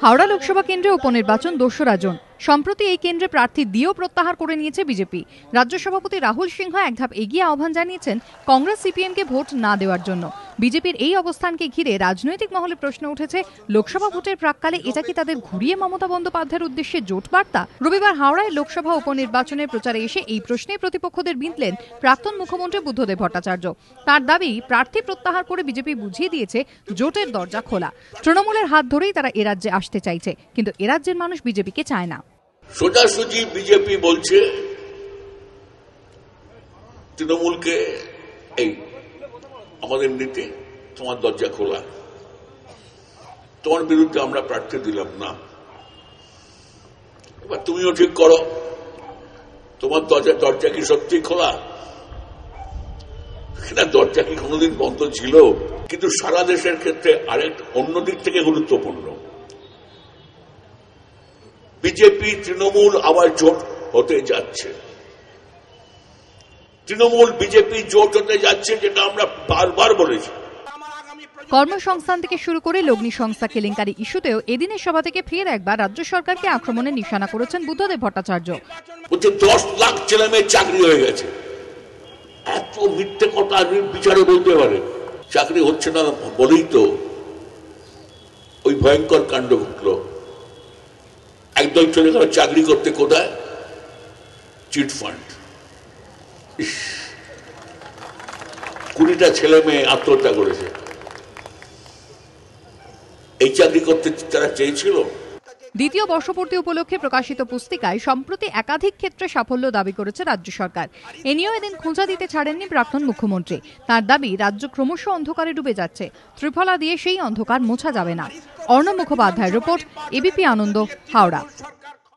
হাওড়া লোকসভা কেন্দ্রে উপনির্বাচন ২রা জুন। সম্প্রতি এই কেন্দ্রে প্রার্থী দিয়েও প্রত্যাহার করে নিয়েছে বিজেপি। রাজ্য সভাপতি রাহুল সিংহ এক ধাপ এগিয়ে আহ্বান জানিয়েছেন কংগ্রেস সিপিএমকে ভোট না দেওয়ার জন্য। বিজেপির এই অবস্থানকে ঘিরে রাজনৈতিক মহলে প্রশ্ন উঠেছে, লোকসভা ভোটের প্রাক্কালে এটা কি তাদের ঘুরিয়ে মমতা বন্দ্যোপাধ্যায়ের উদ্দেশ্যে জোট বার্তা? রবিবার হাওড়ায় লোকসভা উপনির্বাচনের প্রচারে এসে এই প্রশ্নে প্রতিপক্ষদের বিঁধলেন প্রাক্তন মুখ্যমন্ত্রী বুদ্ধদেব ভট্টাচার্য। তার দাবি, প্রার্থী প্রত্যাহার করে বিজেপি বুঝিয়ে দিয়েছে জোটের দরজা খোলা। তৃণমূলের হাত ধরেই তারা এ রাজ্যে আসতে চাইছে, কিন্তু এ রাজ্যের মানুষ বিজেপিকে চায় না। সোজাসুজি বিজেপি বলছে তৃণমূলকে, এই আমাদের নীতি, তোমার দরজা খোলা, তোমার বিরুদ্ধে আমরা প্রার্থী দিলাম না, এবার তুমিও ঠিক করো, তোমার দরজা কি সত্যি খোলা? দরজা কি কোনোদিন বন্ধ ছিল? কিন্তু সারা দেশের ক্ষেত্রে আরেক অন্য দিক থেকে গুরুত্বপূর্ণ, বিজেপি তৃণমূল আবার জোট হতে যাচ্ছে। তৃণমূল বিজেপি জোট হতে যাচ্ছে, যেটা আমরা বারবার বলেছি। কর্মসংস্থান থেকে শুরু করে লগ্নি সংস্থা কেলেঙ্কারি ইস্যুতেও এদিনের সভা থেকে ফের একবার রাজ্য সরকারকে আক্রমণের নিশানা করেছেন বুদ্ধদেব ভট্টাচার্য। 10 লাখ ছেলে মেয়ের চাকরি হয়ে গেছে, এত মিথ্যে কথা বিচারে বলতে পারে? চাকরি হচ্ছে না বলেই তো ওই ভয়ঙ্কর কাণ্ড ঘটল। একদল চলে গেল চাকরি করতে কোথায়? Chit fund. 20টা ছেলে মেয়ে আত্মহত্যা করেছে। এই চাকরি করতে তারা চেয়েছিল? দ্বিতীয় বর্ষপূর্তি উপলক্ষে প্রকাশিত পুস্তিকায় সম্প্রতি একাধিক ক্ষেত্রে সাফল্য দাবি করেছে রাজ্য সরকার। এ নিয়েও এদিন খোঁজা দিতে ছাড়েননি প্রাক্তন মুখ্যমন্ত্রী। তার দাবি, রাজ্য ক্রমশ অন্ধকারে ডুবে যাচ্ছে, ত্রিফলা দিয়ে সেই অন্ধকার মোছা যাবে না। অর্ণব মুখোপাধ্যায়ের রিপোর্ট, এবিপি আনন্দ, হাওড়া।